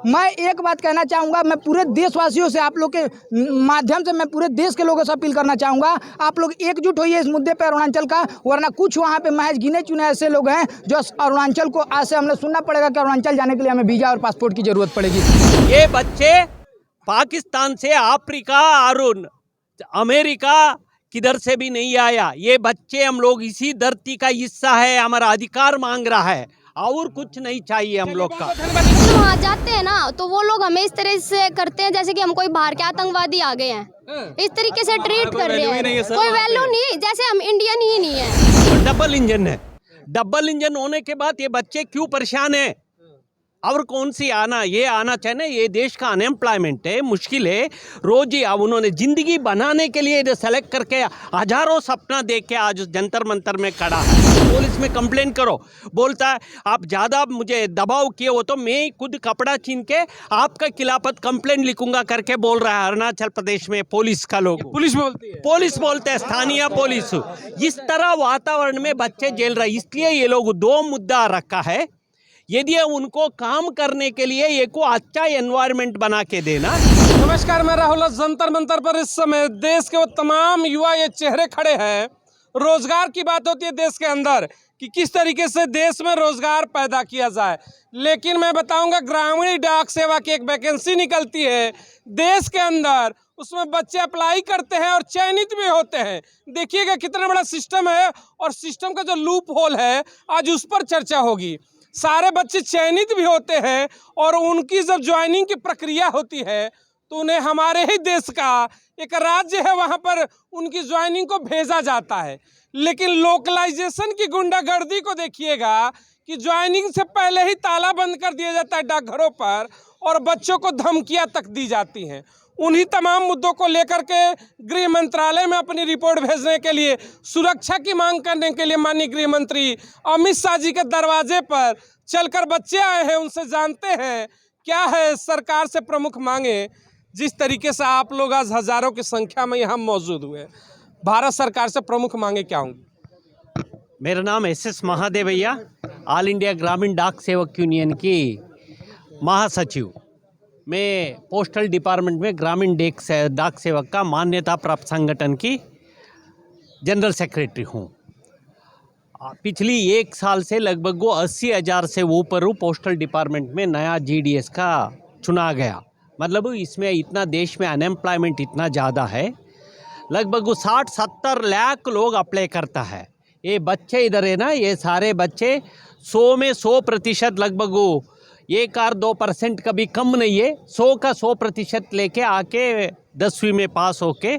मैं एक बात कहना चाहूँगा, मैं पूरे देशवासियों से, आप लोग के माध्यम से मैं पूरे देश के लोगों से अपील करना चाहूँगा, आप लोग एकजुट होइए इस मुद्दे पर अरुणाचल का, वरना कुछ वहाँ पे महज गिने चुने ऐसे लोग हैं जो अरुणाचल को आज से हमने सुनना पड़ेगा कि अरुणाचल जाने के लिए हमें वीज़ा और पासपोर्ट की ज़रूरत पड़ेगी। ये बच्चे पाकिस्तान से, अफ्रीका और अमेरिका किधर से भी नहीं आया। ये बच्चे हम लोग इसी धरती का हिस्सा है, हमारा अधिकार मांग रहा है और कुछ नहीं चाहिए हम लोग का। वहाँ जाते हैं ना तो वो लोग हमें इस तरह से करते हैं जैसे कि हम कोई बाहर के आतंकवादी आ गए हैं, इस तरीके से ट्रीट कर रहे हैं। कोई वैल्यू नहीं, जैसे हम इंडियन ही नहीं है। डबल इंजन है, डबल इंजन होने के बाद ये बच्चे क्यों परेशान है? और कौन सी ये आना चाहिए ना। ये देश का अनएम्प्लॉयमेंट है, मुश्किल है। रोज ही उन्होंने जिंदगी बनाने के लिए सेलेक्ट करके हजारों सपना देख के आज जंतर मंतर में खड़ा है। पुलिस में कंप्लेन करो, बोलता है आप ज़्यादा मुझे दबाव किए हो तो मैं खुद कपड़ा छीन के आपका खिलाफत कंप्लेन लिखूंगा करके बोल रहा है अरुणाचल प्रदेश में पुलिस का लोग। पुलिस बोलते हैं, स्थानीय पुलिस। इस तरह वातावरण में बच्चे जेल रहे, इसलिए ये लोग दो मुद्दा रखा है। यदि उनको काम करने के लिए एक अच्छा एनवायरनमेंट बना के देना। नमस्कार, मैं राहुल। जंतर मंतर पर इस समय देश के वो तमाम युवा ये चेहरे खड़े हैं। रोजगार की बात होती है देश के अंदर कि किस तरीके से देश में रोजगार पैदा किया जाए, लेकिन मैं बताऊंगा ग्रामीण डाक सेवा की एक वैकेंसी निकलती है देश के अंदर, उसमें बच्चे अप्लाई करते हैं और चयनित भी होते हैं। देखिएगा कितना बड़ा सिस्टम है और सिस्टम का जो लूप होल है आज उस पर चर्चा होगी। सारे बच्चे चयनित भी होते हैं और उनकी जब ज्वाइनिंग की प्रक्रिया होती है तो उन्हें हमारे ही देश का एक राज्य है वहाँ पर उनकी ज्वाइनिंग को भेजा जाता है। लेकिन लोकलाइजेशन की गुंडागर्दी को देखिएगा कि ज्वाइनिंग से पहले ही ताला बंद कर दिया जाता है डाकघरों पर और बच्चों को धमकियाँ तक दी जाती हैं। उन्हीं तमाम मुद्दों को लेकर के गृह मंत्रालय में अपनी रिपोर्ट भेजने के लिए, सुरक्षा की मांग करने के लिए माननीय गृह मंत्री अमित शाह जी के दरवाजे पर चलकर बच्चे आए हैं। उनसे जानते हैं क्या है सरकार से प्रमुख मांगे। जिस तरीके से आप लोग आज हजारों की संख्या में यहाँ मौजूद हुए, भारत सरकार से प्रमुख मांगे क्या होंगी? मेरा नाम SS महादेवैया, ऑल इंडिया ग्रामीण डाक सेवक यूनियन की महासचिव। मैं पोस्टल डिपार्टमेंट में ग्रामीण डाक सेवक का मान्यता प्राप्त संगठन की जनरल सेक्रेटरी हूँ। पिछली एक साल से लगभग 80,000 से ऊपर पोस्टल डिपार्टमेंट में नया GDS का चुना गया। मतलब इसमें इतना देश में अनएम्प्लॉयमेंट इतना ज़्यादा है, लगभग 60-70 लाख लोग अप्लाई करता है। ये बच्चे इधर है ना, ये सारे बच्चे 100 में 100% लगभग 1-2% का भी कम नहीं है, 100 का 100% लेके आके 10वीं में पास होके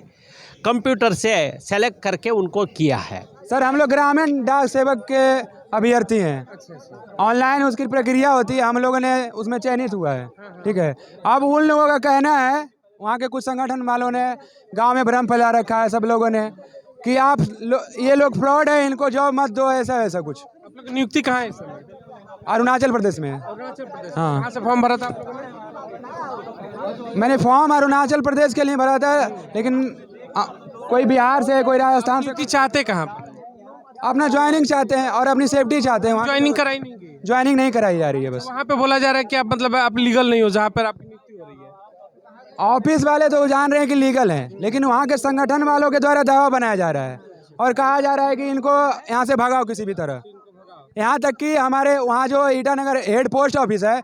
कंप्यूटर से सेलेक्ट करके उनको किया है। सर हम लोग ग्रामीण डाक सेवक के अभ्यर्थी हैं। ऑनलाइन उसकी प्रक्रिया होती है, हम लोगों ने उसमें चयनित हुआ है। ठीक है, अब उन लोगों का कहना है, वहाँ के कुछ संगठन वालों ने गांव में भ्रम फैला रखा है सब लोगों ने कि ये लोग फ्रॉड है, इनको जॉब मत दो, ऐसा कुछ। आप लोग नियुक्ति कहाँ है इस समय? अरुणाचल प्रदेश में। अरुणाचल प्रदेश। हाँ। कहाँ से फॉर्म भरा था आप लोगों ने? मैंने फॉर्म अरुणाचल प्रदेश के लिए भरा था, लेकिन कोई बिहार से, कोई राजस्थान से। नियुक्ति चाहते कहाँ पर? अपना ज्वाइनिंग चाहते हैं और अपनी सेफ्टी चाहते हैं। ज्वाइनिंग कराई नहीं गई? ज्वाइनिंग नहीं कराई जा रही है बस। वहाँ पे बोला जा रहा है कि आप मतलब आप लीगल नहीं हो जहाँ पर आपकी नियुक्ति हो रही है। ऑफिस वाले तो जान रहे हैं कि लीगल हैं, लेकिन वहाँ के संगठन वालों के द्वारा दबाव बनाया जा रहा है और कहा जा रहा है कि इनको यहाँ से भगाओ किसी भी तरह। यहाँ तक कि हमारे वहाँ जो ईटानगर हेड पोस्ट ऑफिस है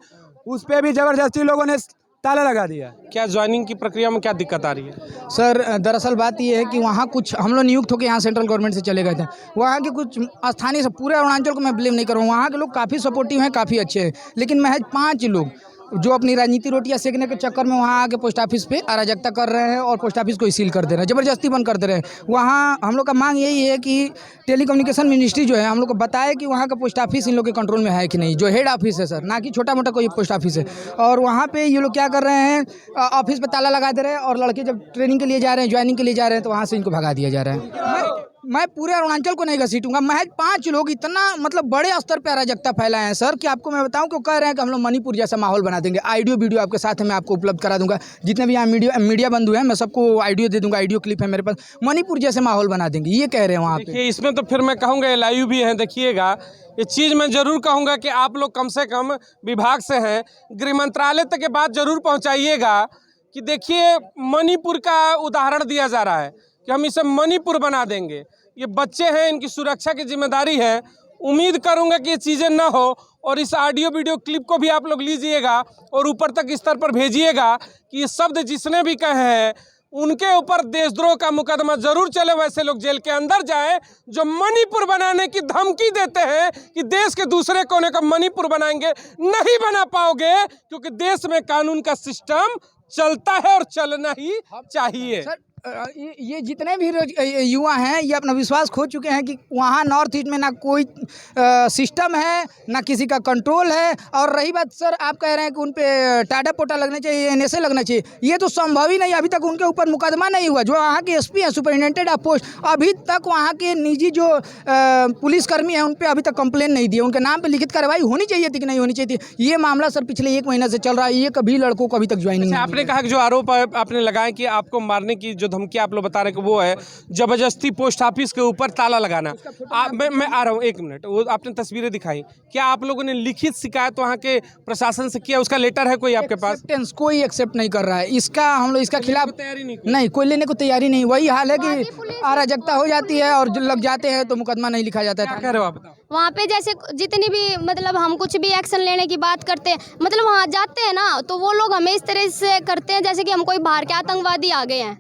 उस पर भी जबरदस्ती लोगों ने ताला लगा दिया। क्या ज्वाइनिंग की प्रक्रिया में क्या दिक्कत आ रही है? सर दरअसल बात ये है कि वहाँ कुछ हम लोग नियुक्त होकर यहाँ सेंट्रल गवर्नमेंट से चले गए थे। वहाँ के कुछ स्थानीय से, पूरे अरुणाचल को मैं ब्लेम नहीं कर रहा हूँ, वहाँ के लोग काफ़ी सपोर्टिव हैं, काफ़ी अच्छे हैं, लेकिन महज 5 लोग जो अपनी राजनीति रोटियाँ सेकने के चक्कर में वहाँ आके पोस्ट ऑफिस पे अराजकता कर रहे हैं और पोस्ट ऑफिस को सील कर दे रहे हैं, ज़बरदस्ती बंद कर दे रहे हैं। वहाँ हम लोग का मांग यही है कि टेलीकम्युनिकेशन मिनिस्ट्री जो है हम लोग को बताए कि वहाँ का पोस्ट ऑफिस इन लोग के कंट्रोल में है कि नहीं, जो हेड ऑफिस है सर, ना कि छोटा मोटा कोई पोस्ट ऑफिस है। और वहाँ पे ये लोग क्या कर रहे हैं, ऑफिस पे ताला लगा दे रहे हैं और लड़के जब ट्रेनिंग के लिए जा रहे हैं, ज्वाइनिंग के लिए जा रहे हैं तो वहाँ से इनको भगा दिया जा रहा है। मैं पूरे अरुणाचल को नहीं घसीटूंगा। महज 5 लोग इतना मतलब बड़े स्तर पर अराजकता फैलाए हैं सर कि आपको मैं बताऊं कि वो कह रहे हैं कि हम लोग मणिपुर जैसा माहौल बना देंगे। ऑडियो वीडियो आपके साथ है, मैं आपको उपलब्ध करा दूंगा। जितने भी यहाँ मीडिया बंधु हैं मैं सबको ऑडियो दे दूंगा, ऑडियो क्लिप है मेरे पास। मणिपुर जैसे माहौल बना देंगे ये कह रहे हैं वहाँ पे। देखिए इसमें तो फिर मैं कहूँगा लाइव भी है, देखिएगा ये चीज़ मैं ज़रूर कहूँगा कि आप लोग कम से कम विभाग से हैं, गृह मंत्रालय तक ये बात ज़रूर पहुँचाइएगा कि देखिए मणिपुर का उदाहरण दिया जा रहा है कि हम इसे मणिपुर बना देंगे। ये बच्चे हैं, इनकी सुरक्षा की जिम्मेदारी है। उम्मीद करूंगा कि ये चीज़ें ना हो और इस ऑडियो वीडियो क्लिप को भी आप लोग लीजिएगा और ऊपर तक स्तर पर भेजिएगा कि ये शब्द जिसने भी कहे हैं उनके ऊपर देशद्रोह का मुकदमा जरूर चले, वैसे लोग जेल के अंदर जाएं जो मणिपुर बनाने की धमकी देते हैं कि देश के दूसरे कोने का मणिपुर बनाएंगे। नहीं बना पाओगे क्योंकि देश में कानून का सिस्टम चलता है और चलना ही चाहिए। सर ये जितने भी युवा हैं ये अपना विश्वास खो चुके हैं कि वहाँ नॉर्थ ईस्ट में ना कोई सिस्टम है ना किसी का कंट्रोल है। और रही बात सर आप कह रहे हैं कि उन पे टाटा पोटा लगना चाहिए, NSA लगना चाहिए, ये तो संभव ही नहीं। अभी तक उनके ऊपर मुकदमा नहीं हुआ। जो वहाँ के SP हैं, सुपरिटेंडेंट ऑफ पोस्ट, अभी तक वहाँ के निजी जो पुलिसकर्मी हैं उन पर अभी तक कंप्लेन नहीं दी। उनके नाम पर लिखित कार्रवाई होनी चाहिए थी कि नहीं होनी चाहिए थी। ये मामला सर पिछले 1 महीना से चल रहा है। ये कभी लड़कों को अभी तक ज्वाइनिंग। आपने कहा कि जो आरोप आपने लगाया कि आपको मारने की जो धमकी आप लोग बता रहे हैं कि वो है जबरदस्ती पोस्ट ऑफिस के ऊपर ताला लगाना। मैं आ रहा हूँ 1 मिनट। वो आपने तस्वीरें दिखाई, क्या आप लोगों ने लिखित शिकायत वहाँ के प्रशासन से किया? उसका लेटर है कोई आपके पास? कोई एक्सेप्ट नहीं कर रहा है इसका। हम लोग इसका खिलाफ तैयारी नहीं कोई लेने को तैयारी नहीं। वही हाल है कि अराजकता हो जाती है और जो लग जाते हैं तो मुकदमा नहीं लिखा जाता है। क्या कह रहे हो आप? वहाँ पे जैसे जितनी भी मतलब हम कुछ भी एक्शन लेने की बात करते हैं, मतलब वहाँ जाते हैं ना तो वो लोग हमें इस तरह से करते हैं जैसे कि हम कोई बाहर के आतंकवादी आ गए हैं।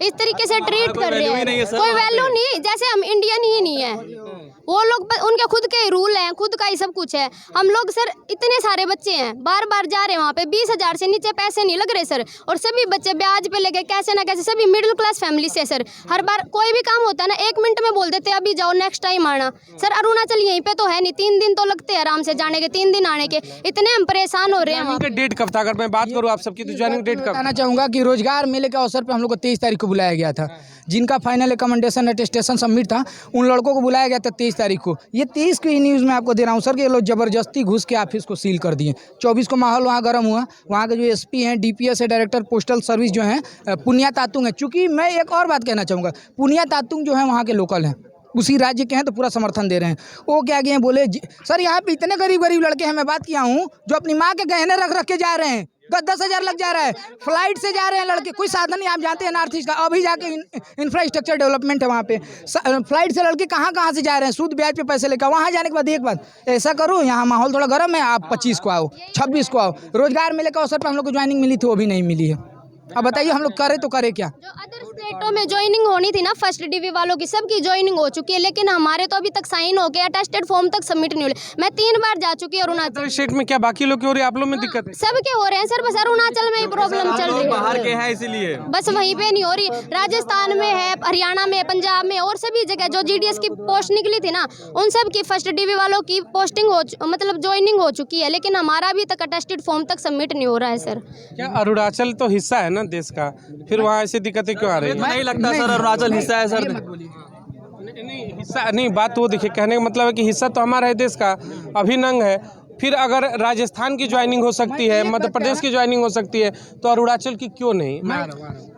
इस तरीके से ट्रीट कर रहे हैं। कोई वैल्यू नहीं, जैसे हम इंडियन ही नहीं है। वो लोग उनके खुद के रूल हैं, खुद का ही सब कुछ है। हम लोग सर इतने सारे बच्चे हैं, बार बार जा रहे हैं वहाँ पे। 20,000 से नीचे पैसे नहीं लग रहे सर। और सभी बच्चे ब्याज पे लेके कैसे ना कैसे, सभी मिडिल क्लास फैमिली से सर। हर बार कोई भी काम होता है ना 1 मिनट में बोल देते हैं अभी जाओ नेक्स्ट टाइम आना। सर अरुणाचल यहीं पे तो है नहीं, 3 दिन तो लगते हैं आराम से जाने के, 3 दिन आने के। इतने हम परेशान हो रहे हैं। उनका डेट कब था? अगर मैं बात करूँ आप सबकी तो ज्वाइनिंग डेट कब? बताना चाहूँगा कि रोजगार मेले के अवसर पर हम लोग को 23 तारीख को बुलाया गया था। जिनका फाइनल रिकमेंडेशन अटेस्टेशन सबमिट था उन लड़कों को बुलाया गया था 23 तारीख को। ये 23 की न्यूज़ मैं आपको दे रहा हूँ सर कि ये लोग ज़बरदस्ती घुस के ऑफिस को सील कर दिए। 24 को माहौल वहाँ गर्म हुआ। वहाँ के जो SP हैं, DPS है, डायरेक्टर पोस्टल सर्विस जो हैं, पुनिया तातुंग है। चूँकि मैं एक और बात कहना चाहूँगा, पुनिया तातुंग जो है वहाँ के लोकल हैं, उसी राज्य के हैं, तो पूरा समर्थन दे रहे हैं। वो क्या किए बोले सर यहाँ पे इतने गरीब लड़के हैं, मैं बात किया हूँ, जो अपनी माँ के गहने रख के जा रहे हैं। 10,000 लग जा रहा है, फ्लाइट से जा रहे हैं लड़के। कोई साधन नहीं, आप जानते हैं नॉर्थ ईस्ट का अभी जाके इंफ्रास्ट्रक्चर डेवलपमेंट है वहाँ पे। फ्लाइट से लड़के कहाँ से जा रहे हैं, सूद ब्याज पे पैसे लेकर। वहाँ जाने के बाद एक बात ऐसा करो, यहाँ माहौल थोड़ा गर्म है, आप 25 को आओ, 26 को आओ। रोजगार मेले का अवसर पर हम लोग को ज्वाइनिंग मिली थी, वो भी नहीं मिली है। अब बताइए हम लोग करें तो करें क्या? जो अदर स्टेटों में ज्वाइनिंग होनी थी ना फर्स्ट DV वालों की, सबकी ज्वाइनिंग हो चुकी है, लेकिन हमारे तो अभी तक साइन हो गया, अटेस्टेड फॉर्म तक सबमिट नहीं हुए। मैं 3 बार जा चुकी हूँ अरुणाचल स्टेट में। क्या बाकी लोग की हो रही है, आप लोग में दिक्कत है? सबके हो रहे हैं सर, बस अरुणाचल में ही प्रॉब्लम चल रही है। बाहर के हैं इसीलिए बस वहीं पे नहीं हो रही। राजस्थान में है, हरियाणा में, पंजाब में और सभी जगह जो GDS की पोस्ट निकली थी ना उन सब की फर्स्ट DV वालों की पोस्टिंग मतलब ज्वाइनिंग हो चुकी है, लेकिन हमारा अभी तक अटेस्टेड फॉर्म तक सबमिट नहीं हो रहा है सर। क्या अरुणाचल तो हिस्सा है ना देश का, फिर वहाँ ऐसी दिक्कतें क्यों आ रही है? नहीं लगता सर अरुणाचल हिस्सा है सर। नहीं हिस्सा नहीं, बात वो देखिए, कहने का मतलब है कि हिस्सा तो हमारा है देश का, अभिन्न अंग है। फिर अगर राजस्थान की ज्वाइनिंग हो सकती है, मध्य प्रदेश की ज्वाइनिंग हो सकती है, तो अरुणाचल की क्यों नहीं?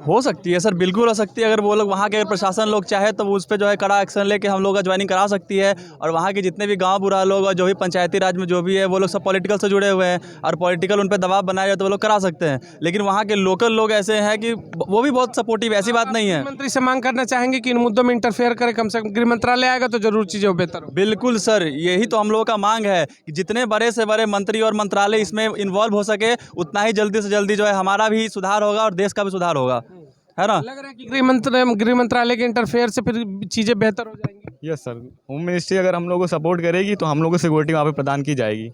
हो सकती है सर, बिल्कुल हो सकती है। अगर वो लोग वहाँ के प्रशासन लोग चाहे तो उस पर जो है कड़ा एक्शन लेके हम लोग का ज्वाइनिंग करा सकती है। और वहाँ के जितने भी गांव बुरा लोग और जो भी पंचायती राज में जो भी है वो लोग सब पॉलिटिकल से जुड़े हुए हैं और पॉलिटिकल उन पर दबाव बनाया जाए तो वो लोग करा सकते हैं। लेकिन वहाँ के लोकल लोग ऐसे हैं कि वो भी बहुत सपोर्टिव, ऐसी बात नहीं है। मंत्री से मांग करना चाहेंगे कि इन मुद्दों में इंटरफेयर करे, कम से कम गृह मंत्रालय आएगा तो जरूर चीज़ें बेहतर हो। बिल्कुल सर, यही तो हम लोगों का मांग है कि जितने बड़े से बड़े मंत्री और मंत्रालय इसमें इन्वॉल्व हो सके उतना ही जल्दी से जल्दी जो है हमारा भी सुधार होगा और देश का भी सुधार होगा, है ना? लग रहा है कि गृह मंत्रालय के इंटरफेयर से फिर चीज़ें बेहतर हो जाएंगी। यस सर, होम मिनिस्ट्री अगर हम लोग को सपोर्ट करेगी तो हम लोग को सिक्योरिटी वहाँ पे प्रदान की जाएगी।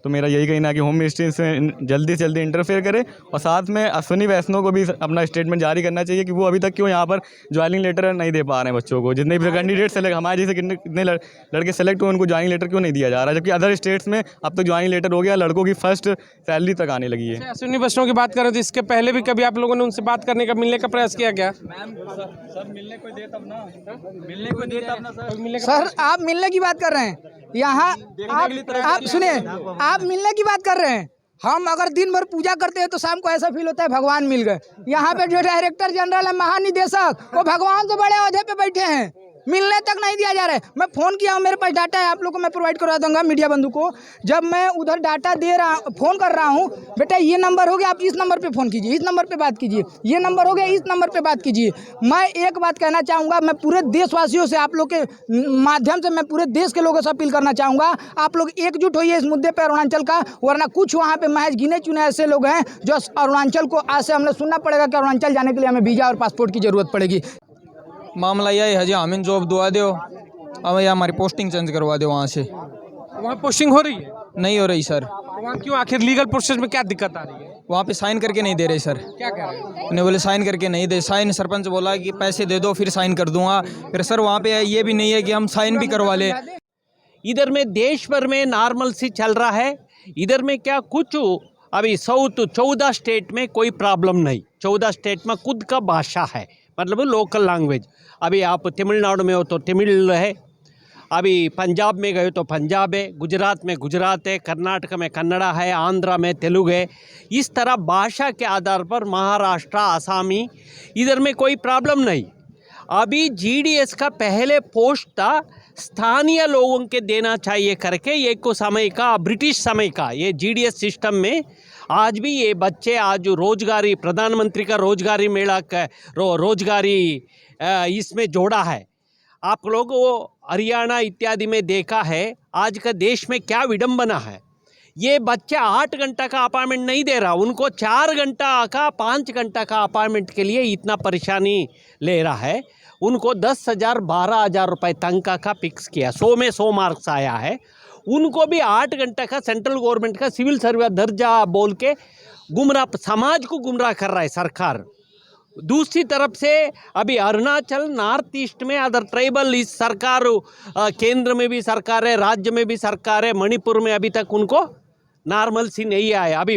तो मेरा यही कहना है कि होम मिनिस्ट्री से जल्दी से जल्दी इंटरफेयर करे और साथ में अश्विनी वैष्णव को भी अपना स्टेटमेंट जारी करना चाहिए कि वो अभी तक क्यों यहाँ पर ज्वाइनिंग लेटर नहीं दे पा रहे हैं बच्चों को। जितने भी कैंडिडेट सेलेक्ट, हमारे जैसे कितने लड़के सेलेक्ट हुए उनको ज्वाइनिंग लेटर क्यों नहीं दिया जा रहा है, जबकि अदर स्टेट्स में अब तक ज्वाइनिंग लेटर हो गया, लड़कों की फर्स्ट सैलरी तक आने लगी है। अश्विनी वैष्णव की बात करें तो इसके पहले भी कभी आप लोगों ने उनसे बात करने का, मिलने का प्रयास किया क्या? सर मिलने को दे तब ना, मिलने को दे तब ना सर। सर आप मिलने की बात कर रहे हैं, यहाँ आप सुनिए, आप मिलने की बात कर रहे हैं। हम अगर दिन भर पूजा करते हैं तो शाम को ऐसा फील होता है भगवान मिल गए। यहाँ पे जो डायरेक्टर जनरल है, महानिदेशक, वो भगवान से बड़े ओहदे पे बैठे हैं, मिलने तक नहीं दिया जा रहा है। मैं फ़ोन किया हूँ, मेरे पास डाटा है, आप लोगों को मैं प्रोवाइड करवा दूंगा मीडिया बंधु को। जब मैं उधर डाटा दे रहा, फ़ोन कर रहा हूँ, बेटा ये नंबर हो गया, आप इस नंबर पे फ़ोन कीजिए, इस नंबर पे बात कीजिए, ये नंबर हो गया, इस नंबर पे बात कीजिए। मैं एक बात कहना चाहूँगा, मैं पूरे देशवासियों से, आप लोग के माध्यम से मैं पूरे देश के लोगों से अपील करना चाहूँगा, आप लोग एकजुट होइए इस मुद्दे पर अरुणाचल का, वरना कुछ वहाँ पे महज गिने चुने ऐसे लोग हैं जो अरुणाचल को आज से हमने सुनना पड़ेगा कि अरुणाचल जाने के लिए हमें वीज़ा और पासपोर्ट की ज़रूरत पड़ेगी। मामला यही है जी, हमें जॉब दुआ दो, अब या हमारी पोस्टिंग चेंज करवा दो वहाँ से। वहाँ पोस्टिंग हो रही है? नहीं हो रही सर। तो वहाँ क्यों, आखिर लीगल प्रोसेस में क्या दिक्कत आ रही है? वहाँ पे साइन करके नहीं दे रहे सर। क्या कह रहे हैं? उन्हें बोले साइन करके नहीं दे, साइन सरपंच बोला कि पैसे दे दो फिर साइन कर दूंगा, फिर सर वहाँ पे ये भी नहीं है कि हम साइन भी करवा ले। इधर में देश भर में नॉर्मल सी चल रहा है, इधर में क्या कुछ अभी 14 स्टेट में कोई प्रॉब्लम नहीं। 14 स्टेट में खुद का भाषा है, मतलब लोकल लैंग्वेज। अभी आप तमिलनाडु में हो तो तमिल है, अभी पंजाब में गए तो पंजाब है, गुजरात में गुजरात है, कर्नाटक में कन्नड़ा है, आंध्रा में तेलुगु है। इस तरह भाषा के आधार पर महाराष्ट्र, आसामी, इधर में कोई प्रॉब्लम नहीं। अभी जीडीएस का पहले पोस्ट था स्थानीय लोगों के देना चाहिए करके, एक को समय का, ब्रिटिश समय का, ये जीडीएस सिस्टम में आज भी ये बच्चे आज रोजगारी, प्रधानमंत्री का रोजगारी मेला का रोजगारी इसमें जोड़ा है। आप लोग वो हरियाणा इत्यादि में देखा है आज का देश में क्या विडंबना है। ये बच्चा 8 घंटा का अपॉइंटमेंट नहीं दे रहा, उनको 4 घंटा का, 5 घंटा का अपॉइंटमेंट के लिए इतना परेशानी ले रहा है। उनको 10,000 12,000 रुपये तनख्वाह का फिक्स किया, 100 में 100 मार्क्स आया है। उनको भी 8 घंटा का सेंट्रल गवर्नमेंट का सिविल सर्विस दर्जा बोल के गुमराह, समाज को गुमराह कर रहा है सरकार। दूसरी तरफ से अभी अरुणाचल, नॉर्थ ईस्ट में अदर ट्राइबल, इस सरकार केंद्र में भी सरकार है, राज्य में भी सरकार है, मणिपुर में अभी तक उनको नॉर्मल सी नहीं आया। अभी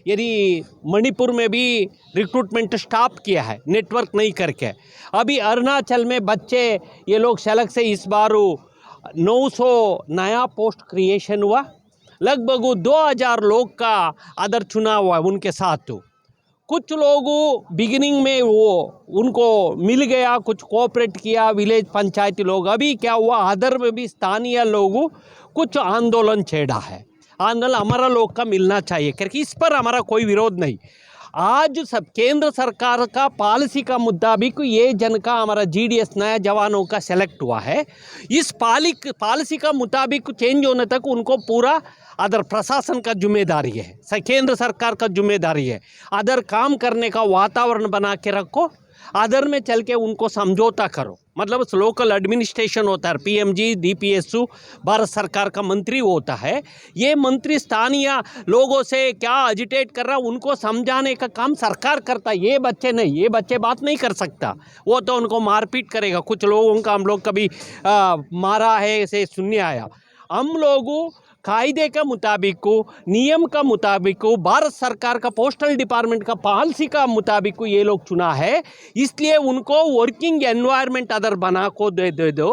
यदि मणिपुर में भी रिक्रूटमेंट स्टॉप किया है नेटवर्क नहीं करके। अभी अरुणाचल में बच्चे ये लोग सेलेक्ट से इस बार 900 नया पोस्ट क्रिएशन हुआ, लगभग 2000 लोग का अदर चुनाव हुआ उनके साथ। कुछ लोग बिगिनिंग में वो उनको मिल गया, कुछ कोऑपरेट किया, विलेज पंचायती लोग। अभी क्या हुआ, अदर में भी स्थानीय लोगों कुछ आंदोलन छेड़ा है। आंदोलन हमारा लोग का मिलना चाहिए क्योंकि इस पर हमारा कोई विरोध नहीं। आज सब केंद्र सरकार का पॉलिसी का मुताबिक ये जन का हमारा जीडीएस नया जवानों का सेलेक्ट हुआ है। इस पॉलिसी का मुताबिक चेंज होने तक उनको पूरा अदर प्रशासन का जिम्मेदारी है, केंद्र सरकार का जिम्मेदारी है। अदर काम करने का वातावरण बना के रखो, अदर में चल के उनको समझौता करो। मतलब लोकल एडमिनिस्ट्रेशन होता है, पीएमजी, डीपीएसयू, भारत सरकार का मंत्री होता है। ये मंत्री स्थानीय लोगों से क्या एजिटेट कर रहा है उनको समझाने का काम सरकार करता है, ये बच्चे नहीं। ये बच्चे बात नहीं कर सकता, वो तो उनको मारपीट करेगा। कुछ लोगों का हम लोग कभी मारा है ऐसे सुनने आया। हम लोगों कायदे के मुताबिक, नियम का मुताबिक, भारत सरकार का पोस्टल डिपार्टमेंट का पॉलिसी का मुताबिक ये लोग चुना है, इसलिए उनको वर्किंग एनवायरनमेंट अदर बना को दे दो।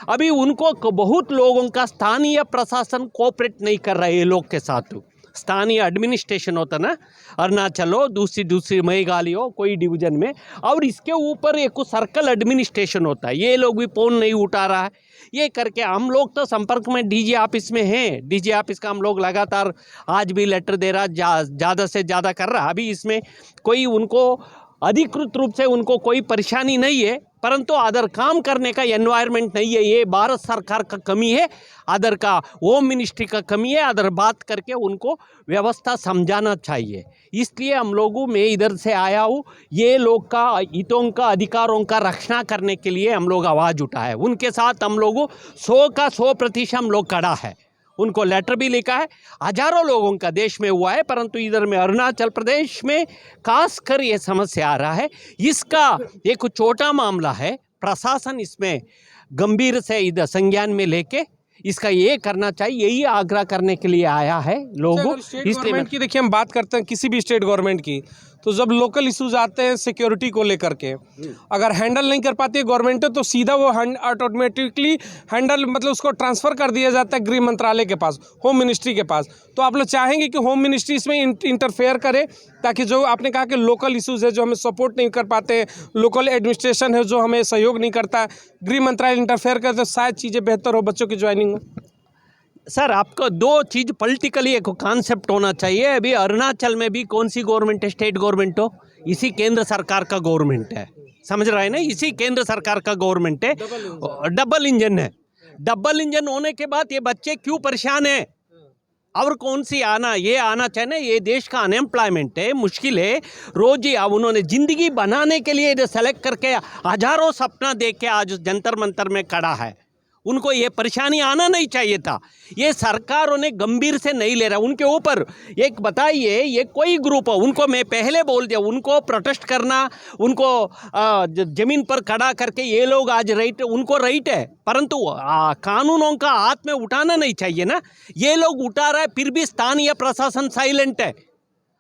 अभी उनको बहुत लोगों का स्थानीय प्रशासन कोऑपरेट नहीं कर रहा है ये लोग के साथ। स्थानीय एडमिनिस्ट्रेशन होता ना, अरुणाचल हो, दूसरी मेघालय हो, कोई डिवीजन में, और इसके ऊपर एक सर्कल एडमिनिस्ट्रेशन होता है। ये लोग भी फोन नहीं उठा रहा है। ये करके हम लोग तो संपर्क में डीजी ऑफिस में हैं। डीजी ऑफिस का हम लोग लगातार आज भी लेटर दे रहा, ज़्यादा से ज़्यादा कर रहा। अभी इसमें कोई उनको अधिकृत रूप से उनको कोई परेशानी नहीं है, परंतु अदर काम करने का एनवायरनमेंट नहीं है। ये भारत सरकार का कमी है, अदर का होम मिनिस्ट्री का कमी है। अदर बात करके उनको व्यवस्था समझाना चाहिए। इसलिए हम लोगों में इधर से आया हूँ, ये लोग का हितों का, अधिकारों का रक्षा करने के लिए हम लोग आवाज़ उठाए। उनके साथ हम लोगों 100 का 100% हम लोग खड़ा है। उनको लेटर भी लिखा है। हजारों लोगों का देश में हुआ है, परंतु इधर में अरुणाचल प्रदेश में खासकर ये समस्या आ रहा है। इसका एक छोटा मामला है, प्रशासन इसमें गंभीर से इधर संज्ञान में लेके इसका ये करना चाहिए, यही आग्रह करने के लिए आया है लोगों। स्टेट गवर्नमेंट की देखिए, हम बात करते हैं किसी भी स्टेट गवर्नमेंट की, तो जब लोकल इश्यूज आते हैं सिक्योरिटी को लेकर के, अगर हैंडल नहीं कर पाती है गवर्नमेंट तो सीधा वो ऑटोमेटिकली हैंडल मतलब उसको ट्रांसफ़र कर दिया जाता है गृह मंत्रालय के पास, होम मिनिस्ट्री के पास। तो आप लोग चाहेंगे कि होम मिनिस्ट्री इसमें इंटरफेयर करे, ताकि जो आपने कहा कि लोकल इश्यूज़ है जो हमें सपोर्ट नहीं कर पाते, लोकल एडमिनिस्ट्रेशन है जो हमें सहयोग नहीं करता, गृह मंत्रालय इंटरफेयर करे तो शायद चीज़ें बेहतर हो, बच्चों की ज्वाइनिंग हो। सर, आपको दो चीज़ पॉलिटिकली एक कॉन्सेप्ट होना चाहिए। अभी अरुणाचल में भी कौन सी गवर्नमेंट है, स्टेट गवर्नमेंट हो, इसी केंद्र सरकार का गवर्नमेंट है, समझ रहे हैं ना, इसी केंद्र सरकार का गवर्नमेंट है, डबल इंजन है। डबल इंजन होने के बाद ये बच्चे क्यों परेशान हैं? और कौन सी ये आना चाहिए ना, ये देश का अनएम्प्लॉयमेंट है, मुश्किल है। रोज ही उन्होंने ज़िंदगी बनाने के लिए सेलेक्ट करके हजारों सपना देख के आज जंतर मंतर में खड़ा है। उनको ये परेशानी आना नहीं चाहिए था, ये सरकारों ने गंभीर से नहीं ले रहा उनके ऊपर। एक बताइए, ये कोई ग्रुप हो, उनको मैं पहले बोल दिया, उनको प्रोटेस्ट करना, उनको ज़मीन पर खड़ा करके ये लोग आज राइट, उनको राइट है, परंतु कानूनों का हाथ में उठाना नहीं चाहिए ना। ये लोग उठा रहा है, फिर भी स्थानीय प्रशासन साइलेंट है।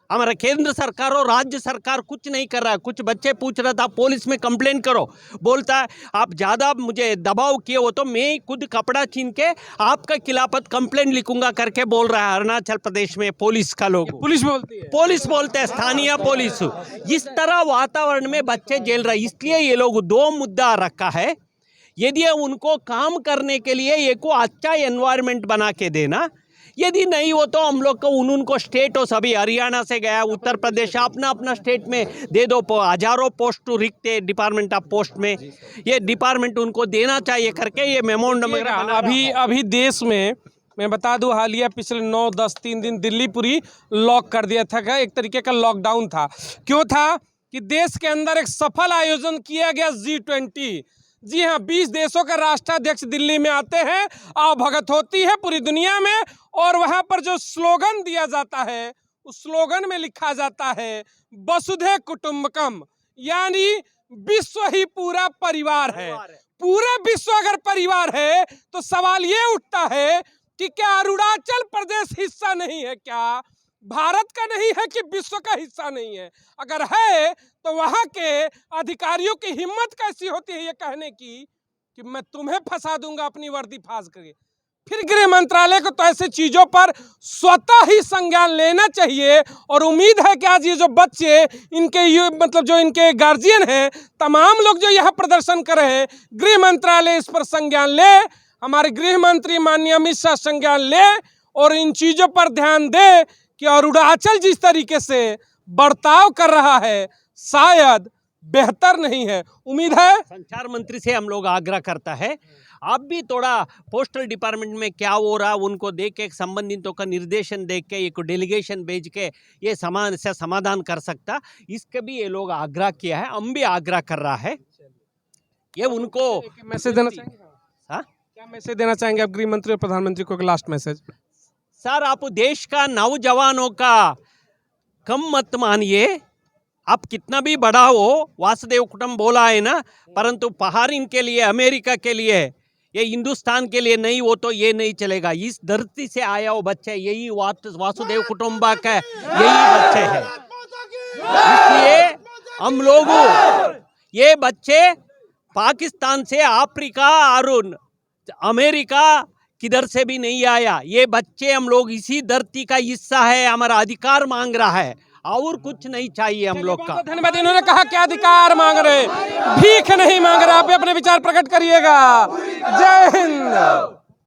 हमारा केंद्र सरकार और राज्य सरकार कुछ नहीं कर रहा है। कुछ बच्चे पूछ रहा था पुलिस में कंप्लेंट करो, बोलता है आप ज़्यादा मुझे दबाव किए हो तो मैं खुद कपड़ा छीन के आपका खिलाफत कंप्लेंट लिखूंगा करके बोल रहा है अरुणाचल प्रदेश में पुलिस का लोग। पुलिस बोलती है, पुलिस बोलते हैं, स्थानीय पुलिस। इस तरह वातावरण में बच्चे जेल रहे, इसलिए ये लोग दो मुद्दा रखा है। यदि उनको काम करने के लिए एक को अच्छा एनवायरनमेंट बना के देना, यदि नहीं हो तो हम लोग को उनको स्टेट हो, सभी हरियाणा से गया, उत्तर प्रदेश अपना अपना स्टेट में दे दो, हजारों पोस्ट रिक्त डिपार्टमेंट ऑफ पोस्ट में, ये डिपार्टमेंट उनको देना चाहिए करके ये मेमोरेंडम। अभी देश में मैं बता दूं, हालिया पिछले 9-10 दिन दिल्ली पूरी लॉक कर दिया था, एक तरीके का लॉकडाउन था। क्यों था कि देश के अंदर एक सफल आयोजन किया गया G20। जी हाँ, 20 देशों का राष्ट्राध्यक्ष दिल्ली में आते हैं, आवभगत होती है पूरी दुनिया में, और वहां पर जो स्लोगन दिया जाता है उस स्लोगन में लिखा जाता है वसुधैव कुटुंबकम, यानी विश्व ही पूरा परिवार है। पूरा विश्व अगर परिवार है तो सवाल ये उठता है कि क्या अरुणाचल प्रदेश हिस्सा नहीं है, क्या भारत का नहीं है, कि विश्व का हिस्सा नहीं है? अगर है तो वहां के अधिकारियों की हिम्मत कैसी होती है ये कहने की कि मैं तुम्हें फंसा दूंगा अपनी वर्दी फाड़ करके। फिर गृह मंत्रालय को तो ऐसे चीजों पर स्वतः ही संज्ञान लेना चाहिए, और उम्मीद है कि आज ये जो बच्चे, इनके ये मतलब जो इनके गार्जियन हैं, तमाम लोग जो यहाँ प्रदर्शन कर रहे हैं, गृह मंत्रालय इस पर संज्ञान ले, हमारे गृह मंत्री माननीय अमित शाह संज्ञान ले और इन चीजों पर ध्यान दे कि अरुणाचल जिस तरीके से बर्ताव कर रहा है शायद बेहतर नहीं है। उम्मीद है संचार मंत्री से हम लोग आग्रह करता है, आप भी थोड़ा पोस्टल डिपार्टमेंट में क्या हो रहा उनको देख के, संबंधितों का निर्देशन देख के एक डेलीगेशन भेज के ये समस्या समाधान कर सकता, इसके भी ये लोग आग्रह किया है, हम भी आग्रह कर रहा है। ये उनको मैसेज देना चाहेंगे? हाँ, क्या मैसेज देना चाहेंगे आप गृह मंत्री और प्रधानमंत्री को? लास्ट मैसेज सर, आप देश का नौजवानों का कम मत मानिए, आप कितना भी बड़ा हो, वासुदेव कुटुंब बोला है ना, परंतु पहाड़िन के लिए, अमेरिका के लिए, ये हिंदुस्तान के लिए नहीं हो तो ये नहीं चलेगा। इस धरती से आया वो बच्चे, यही वासुदेव कुटुंबक है, यही बच्चे हैं। इसलिए हम लोग, ये बच्चे पाकिस्तान से, अफ्रीका और अमेरिका किधर से भी नहीं आया, ये बच्चे हम लोग इसी धरती का हिस्सा है, हमारा अधिकार मांग रहा है, और कुछ नहीं चाहिए हम लोग का। धन्यवाद। इन्होंने कहा क्या अधिकार मांग रहे, भीख नहीं मांग रहे। आप अपने विचार प्रकट करिएगा। जय हिंद।